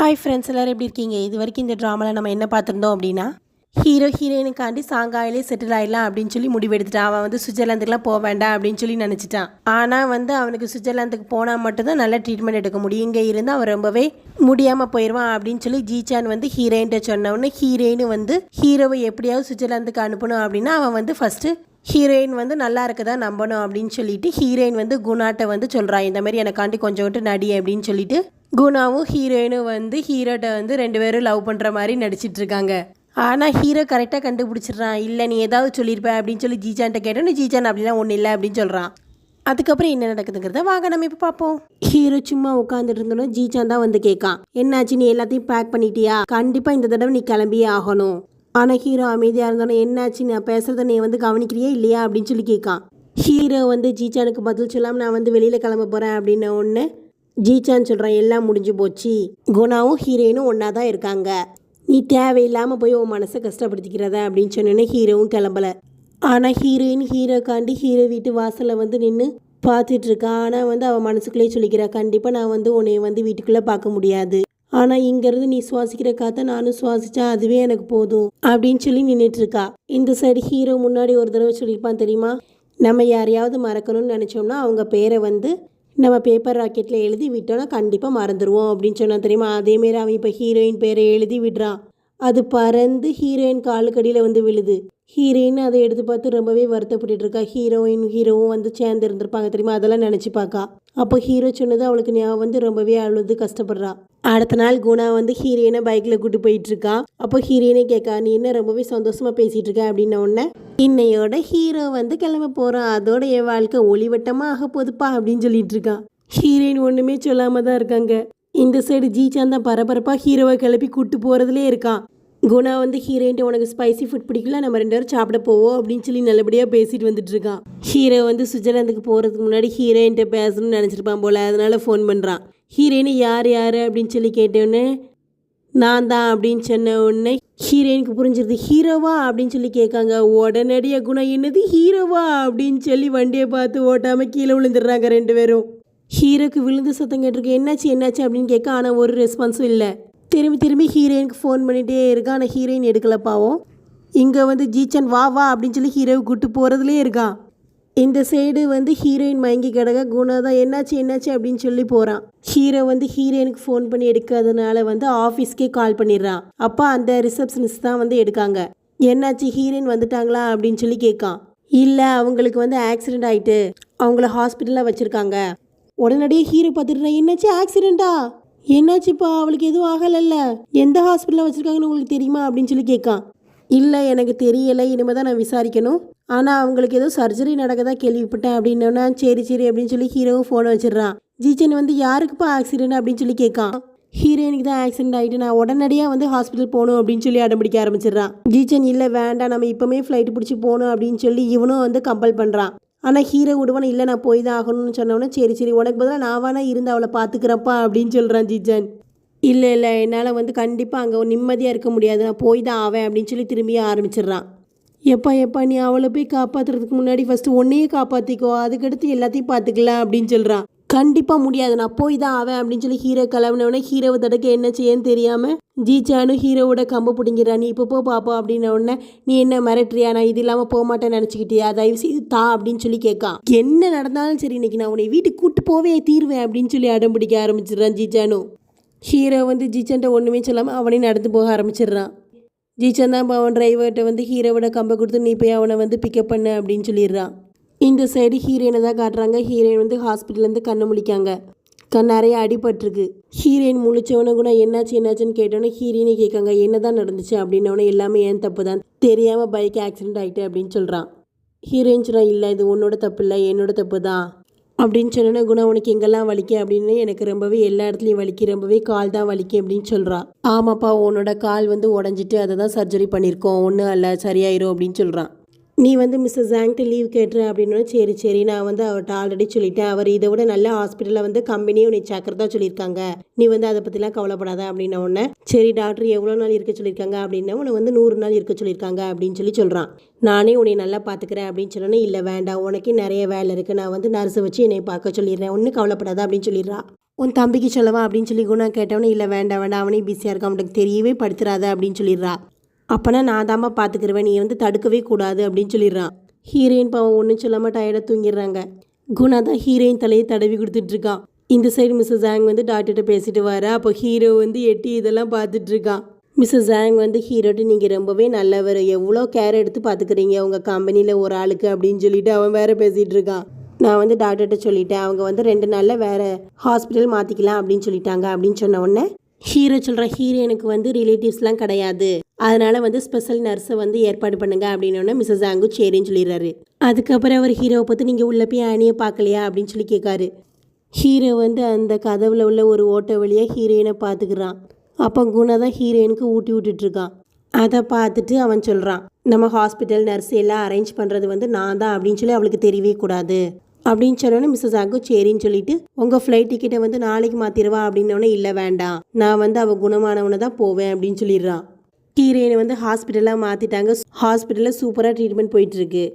Hi friends, எல்லோரும் எப்படி இருக்கீங்க? இது வரைக்கும் இந்த ட்ராமாவில் நம்ம என்ன பார்த்துருந்தோம் அப்படின்னா, ஹீரோ ஹீரோயினுக்காண்டி சாங்காயிலே செட்டில் ஆகிடலாம் அப்படின்னு சொல்லி முடிவெடுத்துட்டான். அவன் வந்து சுவிட்சர்லாந்துக்குலாம் போக வேண்டாம் அப்படின்னு சொல்லி நினச்சிட்டான். ஆனால் வந்து அவனுக்கு சுவிட்சர்லாந்துக்கு போனால் மட்டும்தான் நல்ல ட்ரீட்மெண்ட் எடுக்க முடியும். இங்கே இருந்து அவன் ரொம்பவே முடியாமல் போயிடுவான் அப்படின்னு சொல்லி ஜீசான் வந்து ஹீரோயின்ட்ட சொன்னவொடனே ஹீரோயின் வந்து ஹீரோவை எப்படியாவது சுவிட்சர்லாந்துக்கு அனுப்பணும் அப்படின்னா அவன் வந்து ஃபஸ்ட்டு ஹீரோயின் வந்து நல்லா இருக்கதா நம்பணும் அப்படின்னு சொல்லிட்டு ஹீரோயின் வந்து குணாட்ட வந்து சொல்கிறான், இந்த மாதிரி எனக்காண்டி கொஞ்சோண்டு நடி அப்படின்னு சொல்லிட்டு குணாவும் ஹீரோயினும் வந்து ஹீரோட்ட வந்து 2 பேரும் லவ் பண்ணுற மாதிரி நடிச்சிட்ருக்காங்க. ஆனால் ஹீரோ கரெக்டாக கண்டுபிடிச்சிட்றான். இல்லை நீ ஏதாவது சொல்லியிருப்ப அப்படின்னு சொல்லி ஜீசான்ட்ட கேட்டோன்னு ஜீசான் அப்படிலாம் ஒன்றும் இல்லை அப்படின்னு சொல்கிறான். அதுக்கப்புறம் என்ன நடக்குதுங்கிறத வாங்க நம்ம இப்போ பார்ப்போம். ஹீரோ சும்மா உட்காந்துட்டு இருந்தோன்னா ஜீசான் தான் வந்து கேட்கான், என்னாச்சு நீ எல்லாத்தையும் பேக் பண்ணிட்டியா? கண்டிப்பாக இந்த தடவை நீ கிளம்பியே ஆகணும். ஆனால் ஹீரோ அமைதியாக இருந்தோன்னே என்னாச்சு நான் பேசுகிறத நீ வந்து கவனிக்கிறியா இல்லையா அப்படின்னு சொல்லி கேட்கான். ஹீரோ வந்து ஜீசானுக்கு பதில் சொல்லாமல் நான் வந்து வெளியில் கிளம்ப போகிறேன் அப்படின்ன ஒன்று ஜீசான் சொல்கிறான், எல்லாம் முடிஞ்சு போச்சு, குணாவும் ஹீரோயினும் ஒன்றா தான் இருக்காங்க, நீ தேவையில்லாமல் போய் உன் மனசை கஷ்டப்படுத்திக்கிறத அப்படின்னு சொன்னோன்னே ஹீரோவும் கிளம்பலை. ஆனால் ஹீரோயின் ஹீரோக்காண்டி ஹீரோ வீட்டு வாசலில் வந்து நின்று பார்த்துட்ருக்கா. ஆனால் வந்து அவன் மனசுக்குள்ளேயே சொல்லிக்கிறா, கண்டிப்பாக நான் வந்து உன்னை வந்து வீட்டுக்குள்ளே பார்க்க முடியாது, ஆனால் இங்கேருந்து நீ சுவாசிக்கிற காற்றை நானும் சுவாசித்தா அதுவே எனக்கு போதும் அப்படின்னு சொல்லி நின்றுட்டுருக்கா. இந்த சைடு ஹீரோ முன்னாடி ஒரு தடவை சொல்லியிருப்பான் தெரியுமா, நம்ம யாரையாவது மறக்கணும்னு நினச்சோம்னா அவங்க பேரை வந்து நம்ம பேப்பர் ராக்கெட்டில் எழுதி விட்டோன்னா கண்டிப்பாக மறந்துடுவோம் அப்படின்னு சொன்னால் தெரியுமா. அதேமாரி அவன் இப்போ ஹீரோயின் பேரை எழுதி விடுறான். அது பறந்து ஹீரோயின் காலுக்கடியில் வந்து விழுது. ஹீரோயின் அதை எடுத்து பார்த்து ரொம்பவே வருத்தப்பட்டு இருக்கா. ஹீரோவும் வந்து சேர்ந்து இருந்திருப்பாங்க தெரியுமா, அதெல்லாம் நினச்சி பார்க்கா. அப்போ ஹீரோ சொன்னது அவளுக்கு ஞாபகம் வந்து ரொம்பவே அழுது கஷ்டப்படுறா. அடுத்த நாள் குணா வந்து ஹீரோயினை பைக்கில் கூட்டு போயிட்டுருக்கா. அப்போ ஹீரோயினே கேட்கா, நீ என்ன ரொம்பவே சந்தோஷமாக பேசிகிட்டு இருக்க அப்படின்ன உடனே இன்னையோட ஹீரோ வந்து கிளம்ப போகிறான், அதோட என் வாழ்க்கை ஒளிவட்டமாக ஆக போதுப்பா அப்படின்னு சொல்லிட்டு இருக்கான். ஹீரோயின் ஒன்றுமே சொல்லாமல் தான் இருக்காங்க. இந்த சைடு ஜீசான் தான் பரபரப்பாக ஹீரோவை கிளப்பி கூட்டு போகிறதுலே இருக்கான். குணா வந்து ஹீரோயின்ட்டு உனக்கு ஸ்பைசி ஃபுட் பிடிக்கல, நம்ம 2 பேரும் சாப்பிட போவோம் அப்படின்னு சொல்லி நல்லபடியாக பேசிட்டு வந்துட்டு இருக்கான். ஹீரோ வந்து சுவிட்சர்லாந்துக்கு போகிறதுக்கு முன்னாடி ஹீரோயின்ட்ட பேசணும்னு நினச்சிருப்பான் போல், அதனால ஃபோன் பண்ணுறான். ஹீரோயின் யார் அப்படின்னு சொல்லி கேட்டோடனே நான் தான் அப்படின்னு சொன்ன உடனே ஹீரோயினுக்கு புரிஞ்சிருது. ஹீரோவா அப்படின்னு சொல்லி கேட்காங்க. உடனடியாக குணா என்னது ஹீரோவா அப்படின்னு சொல்லி வண்டியை பார்த்து ஓட்டாமல் கீழே விழுந்துடுறாங்க 2 பேரும். ஹீரோக்கு விழுந்து சத்தம் கேட்டிருக்கு, என்னாச்சு அப்படின்னு கேட்க. ஆனால் ஒரு ரெஸ்பான்ஸும் இல்லை. திரும்பி ஹீரோயினுக்கு ஃபோன் பண்ணிகிட்டே இருக்கான். ஆனால் ஹீரோயின் எடுக்கல பாவம். இங்கே வந்து ஜீசான் வா அப்படின்னு சொல்லி ஹீரோவை கூப்பிட்டு போகிறதுலே இருக்கான். இந்த சைடு வந்து ஹீரோயின் மயங்கி கிடக்க. குணா தான் என்னாச்சு அப்படின்னு சொல்லி போகிறான். ஹீரோ வந்து ஹீரோயினுக்கு ஃபோன் பண்ணி எடுக்காதனால வந்து ஆஃபீஸ்க்கே கால் பண்ணிடுறான். அப்போ அந்த ரிசப்ஷனிஸ்ட் தான் வந்து எடுக்காங்க. என்னாச்சு ஹீரோயின் வந்துட்டாங்களா அப்படின்னு சொல்லி கேட்கான். இல்லை அவங்களுக்கு வந்து ஆக்சிடெண்ட் ஆகிட்டு அவங்கள ஹாஸ்பிட்டலில் வச்சுருக்காங்க. உடனடியே ஹீரோ பார்த்துட்டு என்னாச்சு ஆக்சிடெண்ட்டா, என்னாச்சுப்பா அவளுக்கு எதுவும் ஆகலைல்ல, எந்த ஹாஸ்பிட்டலில் வச்சுருக்காங்கன்னு உங்களுக்கு தெரியுமா அப்படின்னு சொல்லி கேட்கான். இல்லை எனக்கு தெரியலை, இனிமேல் தான் நான் விசாரிக்கணும், ஆனால் அவங்களுக்கு ஏதோ சர்ஜரி நடக்கதான் கேள்விப்பட்டேன் அப்படின்னா சரி அப்படின்னு சொல்லி ஹீரோவும் ஃபோனை வச்சிடுறான். ஜீசன் வந்து யாருக்குப்பா ஆக்சிடென்ட் அப்படின்னு சொல்லி கேட்கான். ஹீரோயினுக்கு தான் ஆக்சிடென்ட் ஆகிட்டு நான் உடனடியாக வந்து ஹாஸ்பிட்டல் போகணும் அப்படின்னு சொல்லி அடம்பிடிக்க ஆரம்பிச்சிடுறான். ஜீசன் இல்லை வேண்டாம் நம்ம இப்போமே ஃப்ளைட்டு பிடிச்சி போகணும் அப்படின்னு சொல்லி இவனும் வந்து கம்பல் பண்ணுறான். ஆனால் ஹீரோ விடுவானே, இல்லை நான் போய் தான் ஆகணும்னு சொன்னோன்னே சரி உனக்கு பதிலாக நான் வேணா இருந்து அவளை பார்த்துக்கிறப்பா அப்படின்னு சொல்கிறான் ஜீசன். இல்லை என்னால் வந்து கண்டிப்பாக அங்கே நிம்மதியாக இருக்க முடியாது, நான் போய் தான் ஆவேன் அப்படின்னு சொல்லி திரும்பி ஆரம்பிச்சிடுறான். எப்பா நீ அவளை போய் காப்பாற்றுறதுக்கு முன்னாடி ஃபஸ்ட்டு ஒன்றையே காப்பாற்றிக்கோ, அதுக்கடுத்து எல்லாத்தையும் பார்த்துக்கலாம் அப்படின்னு சொல்கிறான். கண்டிப்பாக முடியாது, நான் போய் தான் ஆவேன் அப்படின்னு சொல்லி ஹீரோ கிளம்பினவொடனே ஹீரோவை தடுக்க என்ன செய்யன்னு தெரியாமல் ஜீசானும் ஹீரோவோட கம்பை பிடிங்கிறான். நீ இப்போ பாப்பா அப்படின்ன உடனே நீ என்ன மிரட்டுறியா, நான் இது இல்லாமல் போக மாட்டேன்னு நினச்சிக்கிட்டியா, தயவு செய்து தா அப்படின்னு சொல்லி கேட்கான். என்ன நடந்தாலும் சரி இன்னைக்கு நான் உன்னை வீட்டுக்கு கூப்பிட்டு போவே தீர்வேன் அப்படின்னு சொல்லி அடம் பிடிக்க ஆரம்பிச்சிடுறான் ஜீசானும். ஹீரோ வந்து ஜீசான்ட்ட ஒன்றுமே சொல்லாமல் அவனே நடந்து போக ஆரம்பிச்சிடுறான். ஜீசான் தான் அவன் டிரைவர்கிட்ட வந்து ஹீரோவோட கம்பை கொடுத்து நீ போய் அவனை வந்து பிக்கப் பண்ணு அப்படின்னு சொல்லிடுறான். இந்த சைடு ஹீரோயினை தான் காட்டுறாங்க. ஹீரோயின் வந்து ஹாஸ்பிட்டல்லேருந்து கண்ணு முழிக்காங்க. நிறைய அடிபட்டிருக்கு. ஹீரோயின் முழிச்சவன கூட என்னாச்சுன்னு கேட்டோன்னே ஹீரோயினை கேட்காங்க என்ன தான் நடந்துச்சு அப்படின்னோடனே எல்லாமே ஏன் தப்பு தான், தெரியாமல் பைக் ஆக்சிடென்ட் ஆகிட்டு அப்படின்னு சொல்கிறான். ஹீரோயின் சொன்னா இல்லை இது உன்னோட தப்பு இல்லை என்னோட தப்பு தான் அப்படின்னு சொன்னோன்னே குணா உனக்கு எங்கெல்லாம் வலிக்க அப்படின்னு எனக்கு ரொம்பவே எல்லா இடத்துலையும் வலிக்கு, ரொம்பவே கால் தான் வலிக்கு அப்படின்னு சொல்கிறான். ஆமாப்பா உன்னோட கால் வந்து உடஞ்சிட்டு அதை தான் சர்ஜரி பண்ணியிருக்கோம், ஒன்றும் இல்லை சரியாயிரும் அப்படின்னு சொல்கிறான். நீ வந்து மிஸ்ஸஸ் ஜாங்கிட்ட லீவ் கேட்டுரு அப்படின்னா சரி நான் வந்து அவர்கிட்ட ஆல்ரெடி சொல்லிட்டேன், அவர் இதை விட நல்ல ஹாஸ்பிட்டலில் வந்து கம்பெனியும் உன்னை சேர்க்கறதா சொல்லியிருக்காங்க, நீ வந்து அதை பற்றிலாம் கவலைப்படாத அப்படின்ன உடனே சரி டாக்டர் எவ்வளோ நாள் இருக்க சொல்லியிருக்காங்க அப்படின்னா உன்னை வந்து 100 நாள் இருக்க சொல்லியிருக்காங்க அப்படின்னு சொல்கிறான். நானே உன்னை நல்லா பார்த்துக்கிறேன் அப்படின்னு சொன்னோன்னே இல்லை வேண்டாம் உனக்கே நிறைய வேலை இருக்குது, நான் வந்து நர்ஸை வச்சு என்னை பார்க்க சொல்லிடுறேன், ஒன்றும் கவலைப்படாத அப்படின்னு சொல்லிடுறா. உன் தம்பிக்கு சொல்லவா அப்படின்னு சொல்லி குணா கேட்டவனே, இல்லை வேண்டாம் வேண்டாம், அவனே பிஸியாக இருக்கான், அவனுக்கு தெரியவே படுத்துறாத அப்படின்னு சொல்லிடுறா. அப்போனா நான் தாம்மா பார்த்துக்கிருவேன், நீ வந்து தடுக்கவே கூடாது அப்படின்னு சொல்லிடுறான். ஹீரோயின் பாவம் ஒன்றும் சொல்லாமல் டயர்டாக தூங்கிடுறாங்க. குணா தான் ஹீரோயின் தலையை தடவி கொடுத்துட்ருக்கான். இந்த சைடு மிஸ்ஸஸ் ஜாங் வந்து டாக்டர்கிட்ட பேசிட்டு வர. அப்போ ஹீரோ வந்து எட்டி இதெல்லாம் பார்த்துட்ருக்கான். மிஸ்ஸஸ் ஜாங் வந்து ஹீரோட்டு, நீங்கள் ரொம்பவே நல்லவர், எவ்வளோ கேர் எடுத்து பார்த்துக்கிறீங்க உங்கள் கம்பெனியில் ஒரு ஆளுக்கு அப்படின்னு சொல்லிட்டு அவன் வேற பேசிகிட்டு இருக்கான். நான் வந்து டாக்டர்கிட்ட சொல்லிட்டேன், அவங்க வந்து 2 நாளில் வேறு ஹாஸ்பிட்டல் மாற்றிக்கலாம் அப்படின்னு சொல்லிட்டாங்க அப்படின்னு சொன்ன உடனே ஹீரோ சொல்கிறேன், ஹீரோனுக்கு வந்து ரிலேட்டிவ்ஸ்லாம் கிடையாது, அதனால் வந்து ஸ்பெஷல் நர்ஸை வந்து ஏற்பாடு பண்ணுங்க அப்படின்னோடனே மிஸ்ஸஸ் ஜாங்கு சரின்னு சொல்லிடுறாரு. அதுக்கப்புறம் அவர் ஹீரோவை பார்த்து, நீங்கள் உள்ளே போய் ஆனியை பார்க்கலையா அப்படின்னு சொல்லி கேட்காரு. ஹீரோ வந்து அந்த கதவில் உள்ள ஒரு ஓட்டை வழியாக ஹீரோயினை பார்த்துக்கிறான். அப்போ குணா தான் ஹீரோயினுக்கு ஊட்டி விட்டுட்ருக்கான். அதை பார்த்துட்டு அவன் சொல்கிறான், நம்ம ஹாஸ்பிட்டல் நர்ஸ் எல்லாம் அரேஞ்ச் பண்ணுறது வந்து நான் தான் அப்படின்னு சொல்லி அவளுக்கு தெரியவே கூடாது அப்படின்னு சொன்னோன்னே மிஸ்ஸஸ் ஆகு சரின்னு சொல்லிட்டு, உங்கள் ஃப்ளைட் டிக்கெட்டை வந்து நாளைக்கு மாற்றிடுவா அப்படின்னோடனே, இல்லை வேண்டாம், நான் வந்து அவள் குணமானவனை தான் போவேன் அப்படின்னு சொல்லிடுறான். ஹீரோயினை வந்து ஹாஸ்பிட்டலாக மாற்றிட்டாங்க. ஹாஸ்பிட்டலில் சூப்பராக ட்ரீட்மெண்ட் போயிட்டுருக்கு.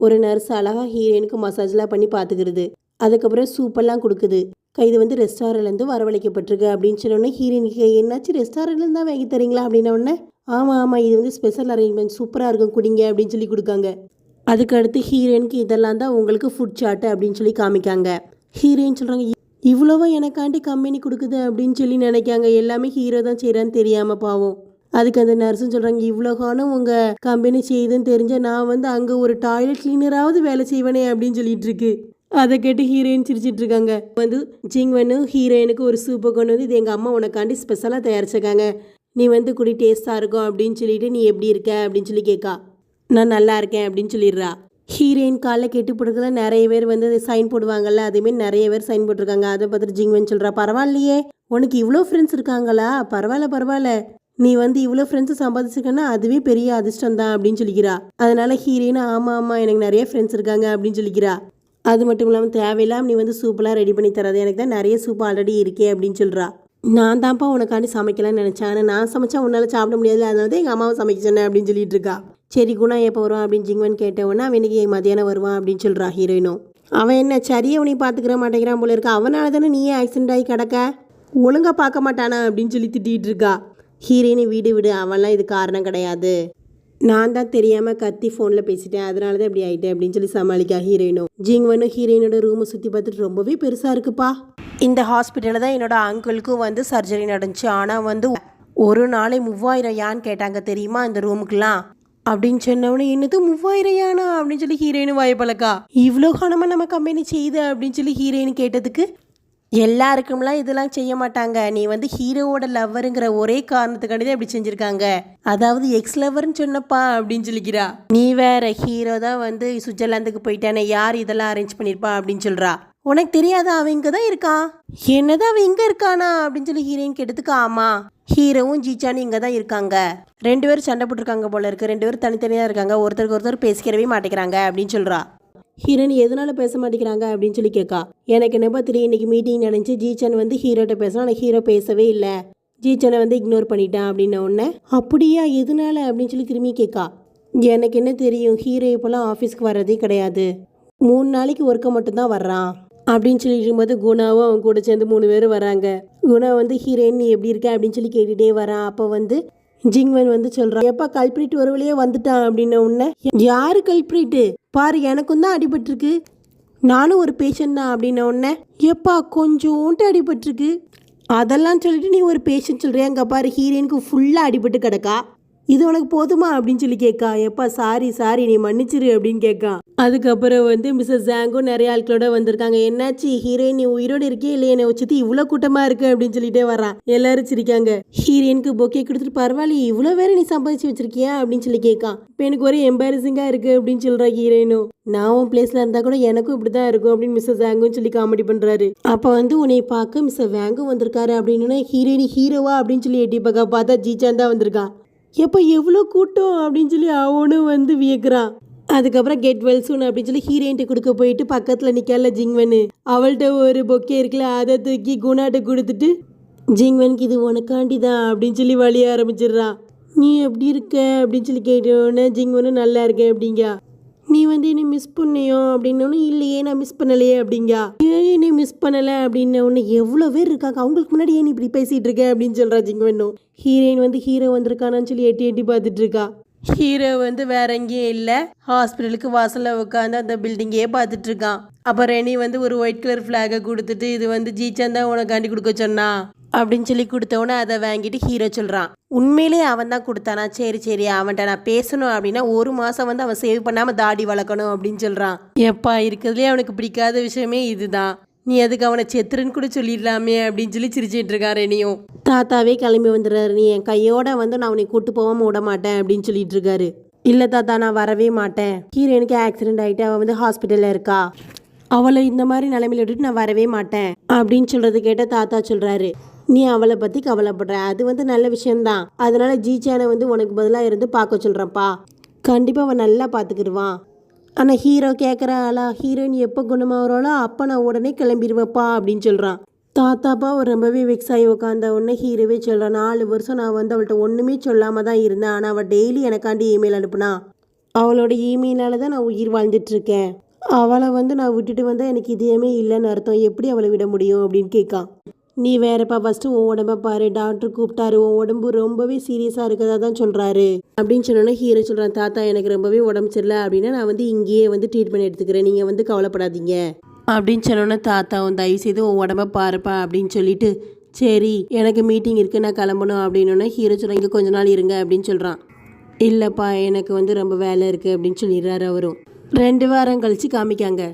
ஒரு நர்ஸ் அழகாக ஹீரோயினுக்கு மசாஜ்லாம் பண்ணி பார்த்துக்கிறது. அதுக்கப்புறம் சூப்பெல்லாம் கொடுக்குது. இது வந்து ரெஸ்டாரண்ட்லேருந்து வரவழைக்கப்பட்டிருக்கு அப்படின்னு சொன்னோடனே ஹீரோயினுக்கு, என்னாச்சு ரெஸ்டாரண்ட்லேருந்து தான் வாங்கி தரீங்களா அப்படின்னோடனே, ஆமாம் ஆமாம், இது வந்து ஸ்பெஷல் அரேஞ்ச்மெண்ட், சூப்பராக இருக்கும், குடிங்க அப்படின்னு சொல்லி கொடுக்காங்க. அதுக்கு அடுத்து ஹீரோயினுக்கு இதெல்லாம் தான் உங்களுக்கு ஃபுட் சார்ட்டு அப்படின்னு சொல்லி காமிக்காங்க. ஹீரோயின் சொல்கிறாங்க, இவ்வளவோ எனக்காண்டி கம்பெனி கொடுக்குது அப்படின்னு சொல்லி நினைக்காங்க. எல்லாமே ஹீரோ தான் செய்கிறான்னு தெரியாமல் பாவம். அதுக்கு அந்த நர்ஸும் சொல்கிறாங்க, இவ்வளோ காலம் உங்கள் கம்பெனி செய்யுதுன்னு தெரிஞ்சால் நான் வந்து அங்கே ஒரு டாய்லெட் கிளீனராவது வேலை செய்வேனே அப்படின்னு சொல்லிட்டு இருக்கு. அதை கேட்டு ஹீரோயின் சிரிச்சிட்டு இருக்காங்க. வந்து ஜிங்வனு ஹீரோயினுக்கு ஒரு சூப்பை கொண்டு வந்து, இது எங்கள் அம்மா உனக்காண்டி ஸ்பெஷலாக தயாரிச்சிருக்காங்க, நீ வந்து குடி டேஸ்ட்டாக இருக்கும் அப்படின்னு சொல்லிட்டு, நீ எப்படி இருக்க அப்படின்னு சொல்லி கேட்கா. நான் நல்லா இருக்கேன் அப்படின்னு சொல்லிடுறா. ஹீரோயின் காலைல கெட்டு போட்டுருக்கல, நிறைய பேர் வந்து சைன் போடுவாங்கல்ல, அதேமாரி நிறைய பேர் சைன் போட்டிருக்காங்க. அதை பார்த்துட்டு ஜிங்வன் சொல்கிறா, பரவாயில்லையே உனக்கு இவ்வளோ ஃப்ரெண்ட்ஸ் இருக்காங்களா, பரவாயில்ல பரவாயில்ல, நீ வந்து இவ்வளோ ஃப்ரெண்ட்ஸை சம்பாதிச்சிருக்கன்னா அதுவே பெரிய அதிர்ஷ்டம் தான் அப்படின்னு சொல்லிக்கிறா. அதனால ஹீரோயின், ஆமாம் ஆமாம் எனக்கு நிறைய ஃப்ரெண்ட்ஸ் இருக்காங்க அப்படின்னு சொல்லிக்கிறா. அது மட்டும் இல்லாமல் தேவையில்லாமல் நீ வந்து சூப்பெல்லாம் ரெடி பண்ணி தராது, எனக்கு தான் நிறைய சூப் ஆல்ரெடி இருக்கே அப்படின்னு சொல்கிறா. நான் தான்ப்பா உனக்காண்டி சமைக்கலாம்னு நினச்சேன், ஆனால் நான் சமைச்சா உன்னால் சாப்பிட முடியாது, அதனால தான் எங்கள் அம்மாவை சமைக்க சொன்னேன் அப்படின்னு சொல்லிட்டு இருக்கா. சரி குணா எப்போ வருவான் அப்படின்னு ஜிங்வன் கேட்டவொன்னே, அவன் இன்னைக்கு மதியானம் வருவான் அப்படின்னு சொல்கிறா ஹீரோயினும். அவன் என்ன சரியை அவனை பார்த்துக்கிற மாட்டேங்கிறான் போல இருக்கா, அவனால தானே நீயே ஆக்சிடென்ட் ஆகி கிடக்க, ஒழுங்காக பார்க்க மாட்டானா அப்படின்னு சொல்லி திட்டிகிட்டு இருக்கா. ஹீரோயினை வீடு விடு, அவன்லாம் இது காரணம் கிடையாது, நான் தான் தெரியாமல் கத்தி ஃபோனில் பேசிட்டேன், அதனால தான் இப்படி ஆகிட்டேன் அப்படின்னு சொல்லி சமாளிக்கா ஹீரோயினும். ஜிங்வனும் ஹீரோயினோட ரூமை சுற்றி பார்த்துட்டு, ரொம்பவே பெருசாக இருக்குப்பா, இந்த ஹாஸ்பிட்டலில் தான் என்னோட அங்கிளுக்கும் வந்து சர்ஜரி நடந்துச்சு, ஆனால் வந்து ஒரு நாளை 3000 யான் கேட்டாங்க தெரியுமா இந்த ரூமுக்கெலாம் அப்படின்னு சொன்னவனே, என்னது 3000 யானா அப்படின்னு சொல்லி ஹீரோயின் வாய்ப்பழக்கா. இவ்வளோ காலமாக நம்ம கம்பெனி செய்யுது அப்படின்னு சொல்லி ஹீரோயின் கேட்டதுக்கு, எல்லாருக்கும்லாம் இதெல்லாம் செய்ய மாட்டாங்க, நீ வந்து ஹீரோவோட லவ்வருங்கிற ஒரே காரணத்துக்காண்டி தான் இப்படி செஞ்சுருக்காங்க, அதாவது எக்ஸ் லவ்வர்னு சொன்னப்பா அப்படின்னு சொல்லிக்கிறா. நீ வேற, ஹீரோ தான் வந்து சுவிட்சர்லாந்துக்கு போயிட்டானே, யார் இதெல்லாம் அரேஞ்ச் பண்ணியிருப்பா அப்படின்னு சொல்கிறா. உனக்கு தெரியாதா அவன் இங்கே தான் இருக்கான், என்னதான் அவன் இங்கே இருக்கானா அப்படின்னு சொல்லி ஹீரோயின் கேட்டதுக்கு, ஆமாம் ஹீரோவும் ஜீச்சானும் இங்கே தான் இருக்காங்க, 2 பேரும் சண்டை போட்டிருக்காங்க போல இருக்கு, 2 பேரும் தனித்தனியாக இருக்காங்க, ஒருத்தருக்கு ஒருத்தர் பேசிக்கிறவே மாட்டேங்கிறாங்க அப்படின்னு சொல்கிறா. ஹீரோயின் எதனால பேச மாட்டேங்கிறாங்க அப்படின்னு சொல்லி கேட்கா. எனக்கு என்னப்பா தெரியும், இன்றைக்கி மீட்டிங் நடந்துச்சு, ஜீச்சன் வந்து ஹீரோட்ட பேசணும், ஆனால் ஹீரோ பேசவே இல்லை, ஜீச்சனை வந்து இக்னோர் பண்ணிட்டான் அப்படின்ன உடனே, அப்படியா எதனால அப்படின்னு சொல்லி திரும்பி கேட்கா. எனக்கு என்ன தெரியும், ஹீரோ இப்போலாம் ஆஃபீஸ்க்கு வர்றதே கிடையாது, 3 நாளைக்கு ஒர்க்கை மட்டும்தான் வர்றான் அப்படின்னு சொல்லிட்டு இருக்கும்போது குணாவும் அவன் கூட சேர்ந்து 3 பேரும் வராங்க. குணா வந்து ஹீரோயின் நீ எப்படி இருக்க அப்படின்னு சொல்லி கேட்டுகிட்டே வரான். அப்போ வந்து ஜிங்வன் வந்து சொல்கிறான், எப்பா கல்பிரிட் ஒரு வழியே வந்துட்டான் அப்படின்ன உடனே, யாரு கல்பிரிட்டு பாரு, எனக்கும் தான் அடிபட்டிருக்கு, நானும் ஒரு பேஷண்ட் தான் அப்படின்ன உடனே, எப்பா கொஞ்சோன்ட்டு அடிபட்டிருக்கு, அதெல்லாம் சொல்லிட்டு நீ ஒரு பேஷண்ட் சொல்கிறியா, அங்கே பாரு ஹீரோயினுக்கு ஃபுல்லாக அடிபட்டு கிடக்கா, இது உனக்கு போதுமா அப்படின்னு சொல்லி கேட்கா. எப்பா சாரி நீ மன்னிச்சிரு அப்படின்னு கேட்கா. அதுக்கப்புறம் வந்து மிஸ்ஸஸ் ஜாங்கும் நிறைய ஆட்களோட வந்திருக்காங்க. என்னாச்சு ஹீரோயின், நீ உயிரோடு இருக்கே இல்லையே, என்னை வச்சுட்டு இவ்வளோ கூட்டமாக இருக்கு அப்படின்னு சொல்லிட்டே வரான். எல்லாரும் சிரிக்காங்க. ஹீரோயினுக்கு பொக்கே கொடுத்துட்டு, பரவாயில்ல இவ்வளோ வேற நீ சம்பாதிச்சு வச்சிருக்கியா அப்படின்னு சொல்லி கேட்கான். இப்போ எனக்கு ஒரே எம்பாரசிங்காக இருக்கு அப்படின்னு சொல்கிறா ஹீரோயினும். நான் உன் பிளேஸில் இருந்தால் கூட எனக்கும் இப்படி தான் இருக்கும் அப்படின்னு மிஸ்ஸஸ் வேங்கும் சொல்லி காமெடி பண்ணுறாரு. அப்போ வந்து உன்னை பார்க்க மிஸ்ஸஸ் வேங்கும் வந்திருக்காரு அப்படின்னு, ஹீரோயின் ஹீரோவா அப்படின்னு சொல்லி எட்டி பார்க்க பார்த்தா ஜீச்சான் தான் வந்திருக்கான். எப்போ எவ்வளோ கூட்டம் அப்படின்னு சொல்லி அவனும் வந்து வியக்கிறான். அதுக்கப்புறம் கெட் வெல் சூன் அப்படின்னு சொல்லி ஹீரோயின்ட்டு கொடுக்க போயிட்டு பக்கத்தில் நிற்கல ஜிங்வனு, அவள்கிட்ட ஒரு பொக்கே இருக்குல்ல அதை தூக்கி குணாட்ட கொடுத்துட்டு, ஜிங்வனுக்கு இது உனக்காண்டி தான் அப்படின்னு சொல்லி வழிய ஆரம்பிச்சிடுறான். நீ எப்படி இருக்க அப்படின்னு சொல்லி கேட்டோன்னே ஜிங்வனும் நல்லா இருக்கேன் அப்படிங்க. நீ வந்து என்னை மிஸ் பண்ணியோ அப்படின்னோன்னு இல்லையே நான் மிஸ் பண்ணலையே அப்படிங்க. ஏன் என்னை மிஸ் பண்ணலை அப்படின்ன ஒன்று எவ்வளோ பேர் இருக்காங்க, அவங்களுக்கு முன்னாடி ஏன் நீ இப்படி பேசிகிட்டு இருக்க அப்படின்னு சொல்கிறா ஜிங்வென்னும். ஹீரோயின் வந்து ஹீரோ வந்திருக்கானான்னு சொல்லி எட்டி எட்டி பார்த்துட்டு இருக்கா. ஹீரோ வந்து வேற எங்கேயும் இல்லை, ஹாஸ்பிட்டலுக்கு வாசலில் உட்காந்து அந்த பில்டிங்கே பார்த்துட்டு இருக்கான். அப்போ ரெனி வந்து ஒரு ஒயிட் கலர் ஃப்ளாகை கொடுத்துட்டு இது வந்து ஜீச்சான் தான் உனக்காண்டி கொடுக்க சொன்னா அப்படின்னு சொல்லி கொடுத்தவொன்னே அதை வாங்கிட்டு ஹீரோ சொல்கிறான். உண்மையிலே அவன் தான் கொடுத்தானா? சரி சரி, அவன்கிட்ட நான் பேசணும் அப்படின்னா 1 மாதம் வந்து அவன் சேவ் பண்ணாமல் தாடி வளர்க்கணும் அப்படின்னு சொல்கிறான். எப்பா இருக்கிறதுலே அவனுக்கு பிடிக்காத விஷயமே இதுதான், நீ அதுக்கு அவனை செத்துருன்னு கூட சொல்லிடலாமே அப்படின்னு சொல்லி சிரிச்சிட்டு இருக்கான் ரெனியும். தாத்தாவே கிளம்பி வந்துடுறாரு. நீ என் கையோட வந்து நான் அவனை கூட்டு போகாமல் விட மாட்டேன் அப்படின்னு சொல்லிட்டு இருக்காரு. இல்லை தாத்தா நான் வரவே மாட்டேன், ஹீரோயினுக்கு ஆக்சிடென்ட் ஆகிட்டு அவள் வந்து ஹாஸ்பிட்டலில் இருக்கா, அவளை இந்த மாதிரி நிலைமையில விட்டுட்டு நான் வரவே மாட்டேன் அப்படின்னு சொல்கிறது கேட்ட தாத்தா சொல்கிறாரு, நீ அவளை பற்றி கவலைப்படுற, அது வந்து நல்ல விஷயம்தான், அதனால ஜீச்சானை வந்து உனக்கு பதிலாக இருந்து பார்க்க சொல்கிறப்பா, கண்டிப்பாக அவன் நல்லா பார்த்துக்கிடுவான். ஆனால் ஹீரோ கேட்குறாளா, ஹீரோயின் எப்போ குணமாகறாளோ அப்போ நான் உடனே கிளம்பிடுவேப்பா அப்படின்னு சொல்கிறான். தாத்தாப்பா அவர் ரொம்பவே வெக்ஸ் ஆகி உட்காந்த உடனே ஹீரோவே சொல்கிறான், 4 வருஷம் நான் வந்து அவள்கிட்ட ஒன்றுமே சொல்லாமல் தான் இருந்தேன், ஆனால் அவள் டெய்லி எனக்காண்டி இமெயில் அனுப்புனா, அவளோட இமெயிலால் தான் நான் உயிர் வாழ்ந்துட்டுருக்கேன், அவளை வந்து நான் விட்டுட்டு வந்தால் எனக்கு இதயமே இல்லைன்னு அர்த்தம், எப்படி அவளை விட முடியும் அப்படின்னு கேட்கான். நீ வேறப்பா ஃபஸ்ட்டு உன் உடம்ப பாரு, டாக்டர் கூப்பிட்டாரு, உன் உடம்பு ரொம்பவே சீரியஸாக இருக்கிறதா தான் சொல்கிறாரு அப்படின்னு சொன்னோன்னா ஹீரோ சொல்கிறான், தாத்தா எனக்கு ரொம்பவே உடம்பு சரியில்லை அப்படின்னா நான் வந்து இங்கேயே வந்து ட்ரீட்மெண்ட் எடுத்துக்கிறேன், நீங்கள் வந்து கவலைப்படாதீங்க அப்படின்னு சொன்னோன்னே தாத்தாவும் தயவுசெய்து உன் உடம்ப பாருப்பா அப்படின்னு சொல்லிட்டு, சரி எனக்கு மீட்டிங் இருக்குது நான் கிளம்பணும் அப்படின்னோடனே ஹீரோ சொல்கிறான், இங்கே கொஞ்ச நாள் இருங்க அப்படின்னு சொல்கிறான். இல்லைப்பா எனக்கு வந்து ரொம்ப வேலை இருக்குது அப்படின்னு சொல்லிடுறாரு அவரும். 2 வாரம் கழித்து காமிக்காங்க.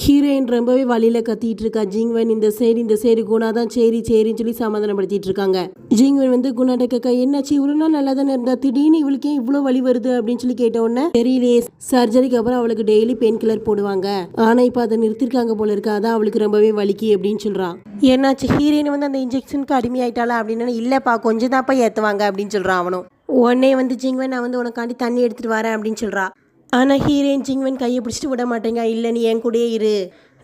ஹீரோயின் ரொம்பவே வழியில் கத்திட்டு இருக்கா. ஜிங்வென் இந்த சைடு குணா தான் சரி சரின்னு சொல்லி சமாதானப்படுத்திட்டு இருக்காங்க. ஜிங்வென் வந்து குணாட்ட கேட்க, என்னாச்சு இவ்வளோ நாள் நல்லா தானே இருந்தா, திடீர்னு இவளுக்கு ஏன் இவ்வளோ வலி வருது அப்படின்னு சொல்லி கேட்ட உடனே, தெரியலையே, சர்ஜரிக்கு அப்புறம் அவளுக்கு டெய்லி பெயின் கில்லர் போடுவாங்க, ஆனால் இப்போ அதை நிறுத்திருக்காங்க போல இருக்கு, அதான் அவளுக்கு ரொம்பவே வலிக்கு அப்படின்னு சொல்கிறான். என்னாச்சு ஹீரோயின் வந்து அந்த இன்ஜெக்ஷனுக்கு அடிமையாயிட்டாளா அப்படின்னு, இல்லைப்பா கொஞ்சம் தான்ப்பா ஏற்றுவாங்க அப்படின்னு சொல்கிறான் அவனும். உடனே வந்து ஜிங்வென் நான் வந்து உனக்காண்டி தண்ணி எடுத்துகிட்டு வரேன் அப்படின்னு சொல்கிறா. ஆனால் ஹீரோயின் ஜிங்வென் கையை பிடிச்சிட்டு விட மாட்டேங்க, இல்லை நீ என் கூடயே இரு,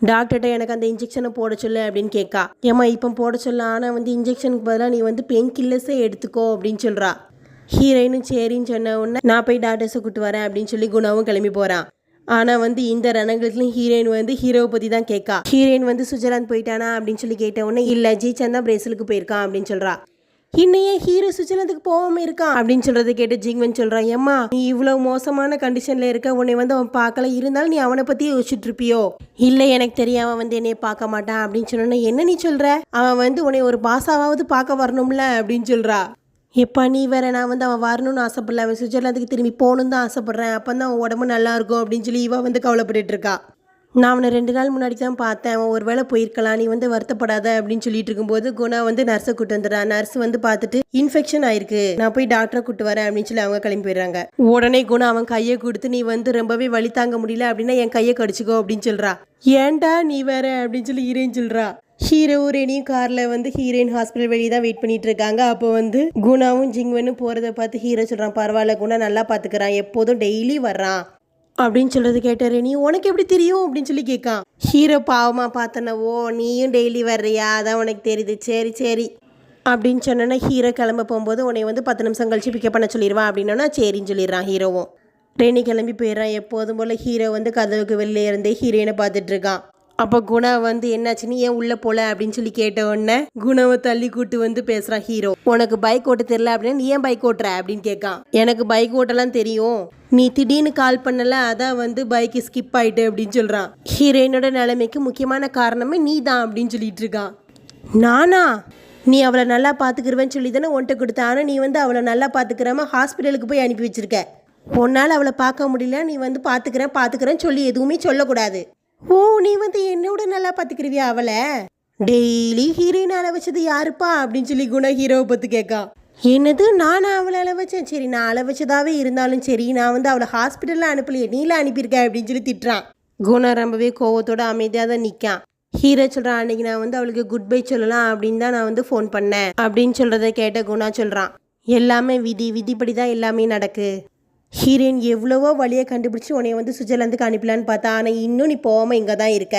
டாக்டர்கிட்ட எனக்கு அந்த இன்ஜெக்ஷனை போட சொல்லு அப்படின்னு கேட்கா. ஏம்மா இப்போ போட சொல்ல, ஆனால் வந்து இன்ஜெக்ஷனுக்கு பதிலாக நீ வந்து பெயின் கில்லர்ஸே எடுத்துக்கோ அப்படின்னு சொல்கிறா. ஹீரோயினும் சரின்னு சொன்ன உடனே நான் போய் டாக்டர்ஸை கூப்பிட்டு வரேன் அப்படின்னு சொல்லி குணாவும் கிளம்பி போகிறான். ஆனால் வந்து இந்த ரணங்களுக்குலையும் ஹீரோயின் வந்து ஹீரோவை பற்றி தான் கேட்கா. ஹீரோயின் வந்து சுவிட்சர்லாந்து போயிட்டானா அப்படின்னு சொல்லி கேட்ட உடனே, இல்லை ஜீச்சான் தான் பிரேசிலுக்கு போயிருக்கான் அப்படின்னு சொல்கிறா. இன்னையே ஹீரோ சுவிட்சர்லாந்துக்கு போகாமல் இருக்கான் அப்படின்னு சொல்கிறத கேட்டு ஜிங்வென் சொல்கிறான், ஏம்மா நீ இவ்வளோ மோசமான கண்டிஷனில் இருக்க, உன்னை வந்து அவன் பார்க்கல, இருந்தாலும் நீ அவனை பற்றியே யோசிச்சுட்டு இருப்பியோ? இல்லை எனக்கு தெரியும் அவன் வந்து என்னைய பார்க்க மாட்டான் அப்படின்னு சொன்னோன்னா, என்ன நீ சொல்கிற, அவன் வந்து உன்னை ஒரு பாசாவது பார்க்க வரணும்ல அப்படின்னு சொல்கிறா. எப்பா நீ வேற, நான் வந்து அவன் வரணும்னு ஆசைப்படல, அவன் சுவிட்சர்லாந்துக்கு திரும்பி போகணுன்னு தான் ஆசைப்பட்றேன், அப்போ தான் அவன் உடம்பு நல்லா இருக்கும் அப்படின்னு சொல்லி இவன் வந்து கவலைப்பட்டு இருக்கா. நான் அவனை 2 நாள் முன்னாடி தான் பார்த்தேன், அவன் ஒரு வேளை போயிருக்கலாம், நீ வந்து வருத்தப்படாத அப்படின்னு சொல்லிட்டு இருக்கும்போது குணா வந்து நர்ஸை கூட்டு வந்துடுறா. நர்ஸ் வந்து பார்த்துட்டு இன்ஃபெக்ஷன் ஆயிருக்கு, நான் போய் டாக்டரை கூட்டு வரேன் அப்படின்னு சொல்லி அவங்க கிளம்பி போயிடுறாங்க. உடனே குணா அவன் கையை கொடுத்து, நீ வந்து ரொம்பவே வலி தாங்க முடியல அப்படின்னா என் கையை கடிச்சிக்கோ அப்படின்னு சொல்றா. ஏன்டா நீ வேற அப்படின்னு சொல்லி ஹீரோயின் சொல்றா. ஹீரோ ரெனியும் காரில் வந்து ஹீரோயின் ஹாஸ்பிட்டல் வெளியே தான் வெயிட் பண்ணிட்டு இருக்காங்க. அப்போ வந்து குணாவும் ஜிங்வெனும் போகிறத பார்த்து ஹீரோ சொல்கிறான், பரவாயில்ல குணா நல்லா பார்த்துக்கிறான், எப்போதும் டெய்லி வர்றான் அப்படின்னு சொல்கிறது கேட்ட ரெனி, உனக்கு எப்படி தெரியும் அப்படின்னு சொல்லி கேட்கான். ஹீரோ பாவமாக பார்த்தனவோ, நீயும் டெய்லி வர்றியா அதான் உனக்கு தெரியுது, சரி சரி அப்படின்னு சொன்னோன்னா ஹீரோ கிளம்ப போகும்போது உன்னை வந்து 10 நிமிஷம் கழிச்சு பிக்கப் பண்ண சொல்லிடுவான் அப்படின்னா சரின்னு சொல்லிடுறான் ஹீரோவும். ரெனி கிளம்பி போயிடுறான். எப்போதும் போல் ஹீரோ வந்து கதவுக்கு வெளியே இருந்தே ஹீரோயினை பார்த்துட்டு இருக்கான். அப்போ குணா வந்து என்னாச்சுன்னு ஏன் உள்ளே போல அப்படின்னு சொல்லி கேட்ட உடனே குணாவை தள்ளி கூட்டு வந்து பேசுகிறான் ஹீரோ. உனக்கு பைக் ஓட்ட தெரியல அப்படின்னா நீ ஏன் பைக் ஓட்டுற அப்படின்னு கேட்கான். எனக்கு பைக் ஓட்டலாம் தெரியும், நீ திடீர்னு கால் பண்ணல அதான் வந்து பைக்கு ஸ்கிப் ஆயிட்டு அப்படின்னு சொல்கிறான். ஹீரோயினோட நிலைமைக்கு முக்கியமான காரணமே நீ தான் அப்படின்னு சொல்லிட்டு இருக்கான். நானா? நீ அவளை நல்லா பார்த்துக்கிருவேன்னு சொல்லி தானே உன்ட்ட கொடுத்த, ஆனால் நீ வந்து அவளை நல்லா பார்த்துக்கிறாம ஹாஸ்பிட்டலுக்கு போய் அனுப்பி வச்சிருக்க. உன்னால் அவளை பார்க்க முடியல, நீ வந்து பார்த்துக்கிறேன்னு சொல்லி எதுவுமே சொல்லக்கூடாது. ஓ நீ வந்து என்னோட நல்லா பார்த்துக்கிருவியா அவளை? டெய்லி ஹீரோயின் அள வச்சது யாருப்பா அப்படின்னு சொல்லி குணா ஹீரோவை பற்றி கேட்கான். என்னது நானா அவளை அள வச்சேன்? சரி நான் அள வச்சதாவே இருந்தாலும் சரி, நான் வந்து அவளை ஹாஸ்பிட்டலில் அனுப்பலையே, நீல அனுப்பியிருக்க அப்படின்னு சொல்லி திட்டுறான். குணா ரொம்பவே கோவத்தோட அமைதியாக தான் நிற்கான். ஹீரோ சொல்கிறான், அன்றைக்கி நான் வந்து அவளுக்கு குட் பை சொல்லலாம் அப்படின்னு தான் நான் வந்து ஃபோன் பண்ணேன் அப்படின்னு சொல்கிறத கேட்ட குணா சொல்கிறான், எல்லாமே விதிப்படி தான் எல்லாமே நடக்கு. ஹீரோயின் எவ்வளவோ வழியை கண்டுபிடிச்சி உன்னை வந்து சுவிட்சர்லாந்துக்கு அனுப்பலான்னு பார்த்தா, ஆனால் இன்னும் நீ போகாமல் இங்கே தான் இருக்க,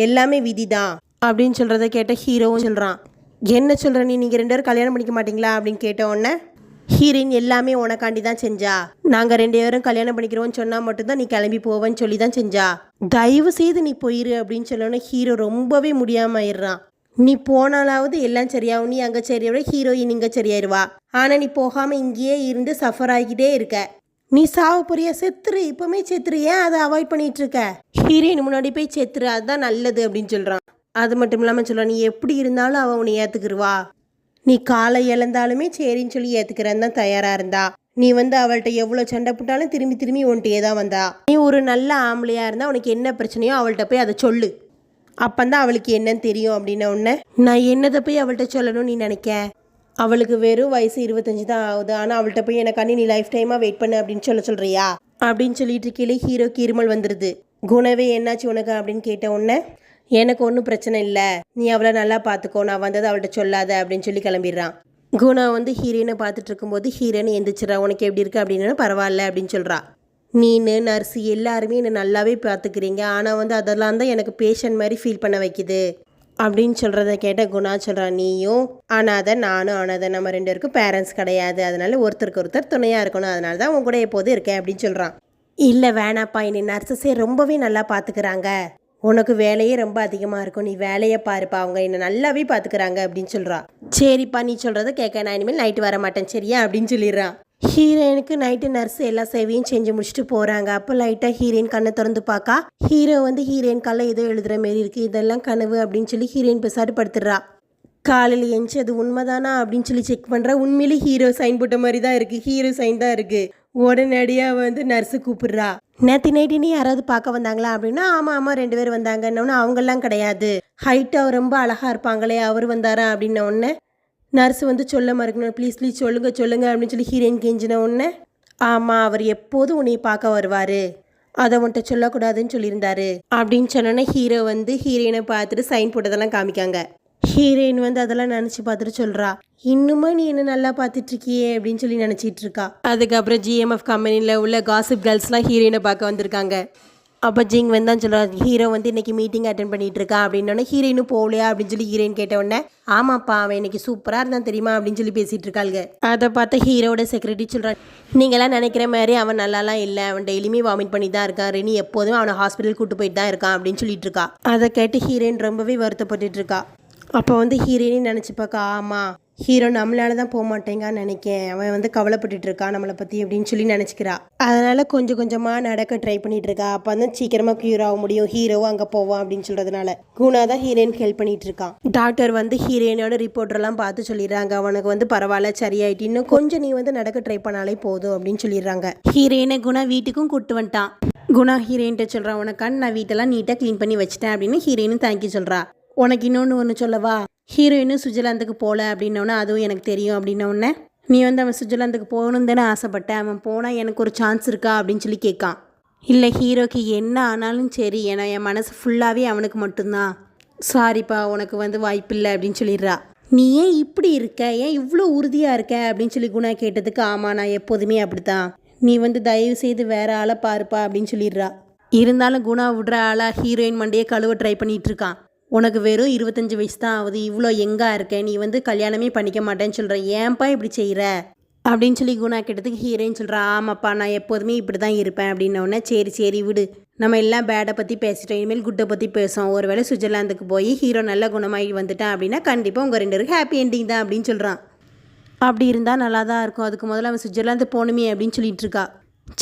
எல்லாமே விதி தான் அப்படின்னு சொல்கிறத கேட்ட ஹீரோவும் சொல்கிறான். என்ன சொல்கிற நீ, நீங்கள் 2 பேரும் கல்யாணம் பண்ணிக்க மாட்டீங்களா அப்படின்னு கேட்ட உடனே ஹீரோயின் எல்லாமே உனக்காண்டி தான் செஞ்சா. நாங்கள் 2 பேரும் கல்யாணம் பண்ணிக்கிறோம்னு சொன்னால் மட்டும்தான் நீ கிளம்பி போவேன்னு சொல்லி தான் செஞ்சா. தயவு செய்து நீ போயிரு அப்படின்னு சொல்லணும்னா ஹீரோ ரொம்பவே முடியாமல் ஆயிடுறான். நீ போனாலாவது எல்லாம் சரியாகும், நீ அங்கே சரியாவிட ஹீரோயின் இங்கே சரியாயிருவா. ஆனால் நீ போகாமல் இங்கேயே இருந்து சஃபர் ஆகிக்கிட்டே இருக்க. நீ சாவ போறியா? செத்துரு, இப்போமே செத்துரு, ஏன் அதை அவாய்ட் பண்ணிட்டு இருக்க? ஹீரோயின் முன்னாடி போய் செத்துரு, அதுதான் நல்லது அப்படின்னு சொல்கிறான். அது மட்டும் இல்லாமல் சொல்கிறான், நீ எப்படி இருந்தாலும் அவன் உன்னை ஏற்றுக்குருவா. நீ காலை இழந்தாலுமே சரின்னு சொல்லி ஏற்றுக்கிறேன்னு தான் தயாராக இருந்தா. நீ அவள்கிட்ட எவ்வளோ சண்டை போட்டாலும் திரும்பி திரும்பி உன்கிட்டயே தான் வந்தா. நீ ஒரு நல்ல ஆம்பளையாக இருந்தால் உனக்கு என்ன பிரச்சனையோ அவள்கிட்ட போய் அதை சொல்லு, அப்பந்தான் அவளுக்கு என்னன்னு தெரியும். அப்படின்ன உடனே நான் என்னதை போய் அவள்கிட்ட சொல்லணும்னு நீ நினைக்க? அவளுக்கு வெறும் வயசு 25 தான் ஆகுது, ஆனால் அவள்கிட்ட போய் எனக்காண்டி நீ லைஃப் டைமாக வெயிட் பண்ணு அப்படின்னு சொல்கிறியா அப்படின்னு சொல்லிட்டு இருக்கீங்களே ஹீரோக்கு இருமல் வந்துடுது. குணவே என்னாச்சு உனக்கு அப்படின்னு கேட்ட உடனே எனக்கு ஒன்றும் பிரச்சனை இல்லை, நீ அவளை நல்லா பார்த்துக்கோ, நான் வந்தது அவள்கிட்ட சொல்லாத அப்படின்னு சொல்லி கிளம்பிடுறான். குணா ஹீரோயினை பார்த்துட்டு இருக்கும்போது ஹீரோயின் எந்திரிச்சிடறா. உனக்கு எப்படி இருக்கு அப்படின்னா பரவாயில்ல அப்படின்னு சொல்கிறா. நீனு நர்ஸு எல்லாருமே என்னை நல்லாவே பார்த்துக்கிறீங்க, ஆனால் அதெல்லாம் தான் எனக்கு பேஷண்ட் மாதிரி ஃபீல் பண்ண வைக்குது அப்படின்னு சொல்கிறத கேட்ட குணா சொல்கிறான், நீயும் அனாதை நானும் அனாதை, நம்ம 2 பேருக்கும் பேரண்ட்ஸ் கிடையாது, அதனால ஒருத்தருக்கு ஒருத்தர் துணையாக இருக்கணும், அதனால தான் உன் கூட எப்போதும் இருக்கேன் அப்படின்னு சொல்கிறான். இல்லை வேணாப்பா, என்னை நர்ஸஸே ரொம்பவே நல்லா பார்த்துக்கிறாங்க, உனக்கு வேலையே ரொம்ப அதிகமாக இருக்கும், நீ வேலையை பாருப்பா, அவங்க என்னை நல்லாவே பார்த்துக்கிறாங்க அப்படின்னு சொல்கிறா. சரிப்பா நீ சொல்கிறத கேட்க, நான் இனிமேல் நைட்டு வர மாட்டேன் சரியா அப்படின்னு சொல்லிடுறான். ஹீரோயினுக்கு நைட்டு நர்ஸ் எல்லா சேவையும் செஞ்சு முடிச்சுட்டு போகிறாங்க. அப்போ லைட்டாக ஹீரோயின் கண்ணை திறந்து பார்க்கா. ஹீரோ ஹீரோயின் காலில் ஏதோ எழுதுகிற மாரி இருக்குது, இதெல்லாம் கனவு அப்படின்னு சொல்லி ஹீரோயின் பெசாட்டு படுத்துடுறா. காலையில் எஞ்சி அது உண்மைதானா அப்படின்னு சொல்லி செக் பண்ணுறா. உண்மையிலே ஹீரோ சைன் போட்ட மாதிரி தான் இருக்குது, ஹீரோ சைன் தான் இருக்குது. உடனடியாக நர்ஸு கூப்பிடுறா. நேற்று நைட்டு நீ யாராவது பார்க்க வந்தாங்களா அப்படின்னா ஆமாம் 2 பேர் வந்தாங்கன்னு. அவங்கெல்லாம் கிடையாது, ஹைட்டாக ரொம்ப அழகாக இருப்பாங்களே அவர் வந்தாரா அப்படின்ன உடனே நர்ஸ் சொல்ல மறுக்கணும், ப்ளீஸ் சொல்லுங்க அப்படின்னு சொல்லி ஹீரோயின் கெஞ்சின உடனே ஆமாம் அவர் எப்போதும் உன்னை பார்க்க வருவார், அதை உன்ட்ட சொல்லக்கூடாதுன்னு சொல்லியிருந்தாரு அப்படின்னு சொன்னோன்னே ஹீரோ ஹீரோயினை பார்த்துட்டு சைன் போட்டதெல்லாம் காமிக்காங்க. ஹீரோயின் அதெல்லாம் நினச்சி பார்த்துட்டு சொல்கிறா, இன்னுமா நீ என்ன நல்லா பார்த்துட்ருக்கியே அப்படின்னு சொல்லி நினச்சிட்டு இருக்கா. அதுக்கப்புறம் GMF கம்பெனியில் உள்ள காசிப் கேர்ள்ஸ்லாம் ஹீரோயினை பார்க்க வந்திருக்காங்க. அப்போ ஜிங் தான் சொல்கிறா, ஹீரோ இன்னைக்கு மீட்டிங் அட்டென்ட் பண்ணிகிட்டு இருக்கா அப்படின்னோடனே ஹீரோயினும் போகலையா அப்படின்னு சொல்லி ஹீரோயின் கேட்ட உடனே ஆமாப்பா அவன் இன்னைக்கு சூப்பராக இருந்தான் தெரியுமா அப்படின்னு சொல்லி பேசிகிட்டு இருக்காளுங்க. அதை பார்த்து ஹீரோட செக்ரட்டரி சொல்கிறான், நீங்களாம் நினைக்கிற மாதிரி அவன் நல்லாலாம் இல்லை, அவன் டெய்லியுமே வாமிட் பண்ணி தான் இருக்கான், ரெனி எப்போதுமே அவனை ஹாஸ்பிட்டல் கூட்டு போயிட்டு தான் இருக்கான் அப்படின்னு சொல்லிட்டு இருக்கா. அதை கேட்டு ஹீரோயின் ரொம்பவே வருத்தப்பட்டுட்டு இருக்கா. அப்போ ஹீரோயினே நினச்சி பார்க்கா, ஆமாம் ஹீரோ நம்மளால தான் போக மாட்டேங்கான்னு நினைக்கேன், அவன் கவலைப்பட்டுட்டு இருக்கான் நம்மளை பற்றி அப்படின்னு சொல்லி நினச்சிக்கிறா. அதனால் கொஞ்சம் கொஞ்சமாக நடக்க ட்ரை பண்ணிட்டு இருக்கா. அப்போ சீக்கிரமாக க்யூர் ஆக முடியும், ஹீரோவும் அங்கே போவான் அப்படின்னு சொல்கிறதுனால குணா தான் ஹீரோயினுக்கு ஹெல்ப் பண்ணிட்டு இருக்கான். டாக்டர் ஹீரோயினோட ரிப்போர்ட்டெல்லாம் பார்த்து சொல்லிடுறாங்க, அவனுக்கு பரவாயில்ல சரியாயிட்டு, இன்னும் கொஞ்சம் நீ நடக்க ட்ரை பண்ணாலே போதும் அப்படின்னு சொல்லிடுறாங்க. ஹீரோயினை குணா வீட்டுக்கும் கூப்பிட்டு வந்துட்டான். குணா ஹீரோயின்கிட்ட சொல்கிறான், உனக்கான்னு நான் வீட்டெல்லாம் நீட்டாக க்ளீன் பண்ணி வச்சிட்டேன் அப்படின்னு ஹீரோயினும் தேங்க்யூ சொல்கிறா. உனக்கு ஒன்று சொல்லவா, ஹீரோயினும் சுவிட்சர்லாந்துக்கு போகல அப்படின்னோடனே அதுவும் எனக்கு தெரியும் அப்படின்னோடனே நீ அவன் சுவிட்சர்லாந்துக்கு போகணுன்னு தானே ஆசைப்பட்டேன், அவன் போனால் எனக்கு ஒரு சான்ஸ் இருக்கா அப்படின்னு சொல்லி கேட்கான். இல்லை ஹீரோக்கு என்ன ஆனாலும் சரி, ஏன்னா என் மனசு ஃபுல்லாகவே அவனுக்கு மட்டும்தான், சாரிப்பா உனக்கு வாய்ப்பில்லை அப்படின்னு சொல்லிடுறா. நீ ஏன் இப்படி இருக்க, ஏன் இவ்வளோ உறுதியாக இருக்க அப்படின்னு சொல்லி குணா கேட்டதுக்கு ஆமாம் நான் எப்போதுமே அப்படித்தான், நீ தயவு செய்து வேற ஆளை பாருப்பா அப்படின்னு சொல்லிடுறா. இருந்தாலும் குணா விடுற ஆளாக ஹீரோயின் மண்டையை கழுவ ட்ரை பண்ணிகிட்டு இருக்கான். உனக்கு வெறும் 25 வயசு தான் ஆகுது, இவ்வளோ எங்கே இருக்க, நீ கல்யாணமே பண்ணிக்க மாட்டேன்னு சொல்கிற, ஏன்ப்பா இப்படி செய்கிற அப்படின்னு சொல்லி குணா கேட்டதுக்கு ஹீரோயின் சொல்கிறா, ஆமாப்பா நான் எப்போதுமே இப்படி தான் இருப்பேன் அப்படின்னோடனே சரி விடு, நம்ம எல்லாம் பேடை பற்றி பேசிட்டோம், இனிமேல் குட்டை பற்றி பேசுவோம், ஒருவேளை சுவிட்சர்லாந்துக்கு போய் ஹீரோ நல்ல குணமாகி வந்துட்டான் அப்படின்னா கண்டிப்பாக உங்கள் 2 பேருக்கு ஹாப்பி எண்டிங் தான் அப்படின்னு சொல்கிறான். அப்படி இருந்தால் நல்லா தான் இருக்கும், அதுக்கு முதல்ல அவன் சுவிட்சர்லாந்து போகணுமே அப்படின்னு சொல்லிட்டு இருக்கா.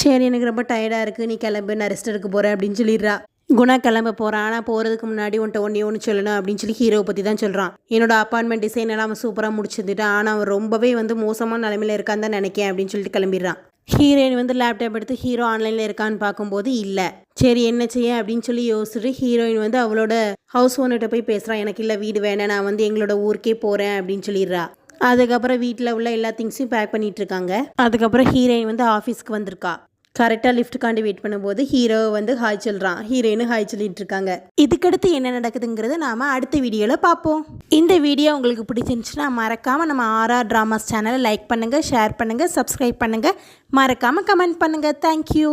சரி எனக்கு ரொம்ப டயர்டாக இருக்குது, நீ கிளம்பு நான் ரெஸ்ட் எடுக்க போகிறேன் அப்படின்னு சொல்லிடுறா. குணா கிளம்ப போகிறான். ஆனால் போகிறதுக்கு முன்னாடி உன்ட்ட ஒன்று சொல்லணும் அப்படின்னு சொல்லி ஹீரோவை பற்றி தான் சொல்கிறான். என்னோட அப்பார்ட்மெண்ட் டிசைன் எல்லாம் அவன் சூப்பராக முடிச்சிருந்துட்டான், ஆனால் அவன் ரொம்பவே மோசமான நிலைமையில் இருக்கான்னு தான் நினைக்கேன் அப்படின்னு சொல்லிட்டு கிளம்பிடுறான். ஹீரோயின் லேப்டாப் எடுத்து ஹீரோ ஆன்லைனில் இருக்கான்னு பார்க்கும்போது இல்லை. சரி என்ன செய்ய அப்படின்னு சொல்லி யோசிச்சுட்டு ஹீரோயின் அவளோட ஹவுஸ் ஓனர்கிட்ட போய் பேசுகிறான், எனக்கு இல்லை வீடு வேணாம், நான் எங்களோட ஊருக்கே போகிறேன் அப்படின்னு சொல்லிடுறா. அதுக்கப்புறம் வீட்டில் உள்ள எல்லா திங்ஸையும் பேக் பண்ணிட்டு இருக்காங்க. அதுக்கப்புறம் ஹீரோயின் ஆஃபீஸ்க்கு வந்திருக்கா. கரெக்டாக லிஃப்ட்டுக்காண்டி வெயிட் பண்ணும்போது ஹீரோ ஹாய் சொல்கிறான், ஹீரோயினும் ஹாய் சொல்லிட்டு இருக்காங்க. இதுக்கடுத்து என்ன நடக்குதுங்கிறத நாம் அடுத்த வீடியோவில் பார்ப்போம். இந்த வீடியோ உங்களுக்கு பிடிச்சிருந்துச்சுன்னா மறக்காமல் நம்ம ஆர்ஆர் டிராமாஸ் சேனலை லைக் பண்ணுங்கள், ஷேர் பண்ணுங்கள், சப்ஸ்கிரைப் பண்ணுங்கள், மறக்காமல் கமெண்ட் பண்ணுங்கள். தேங்க்யூ.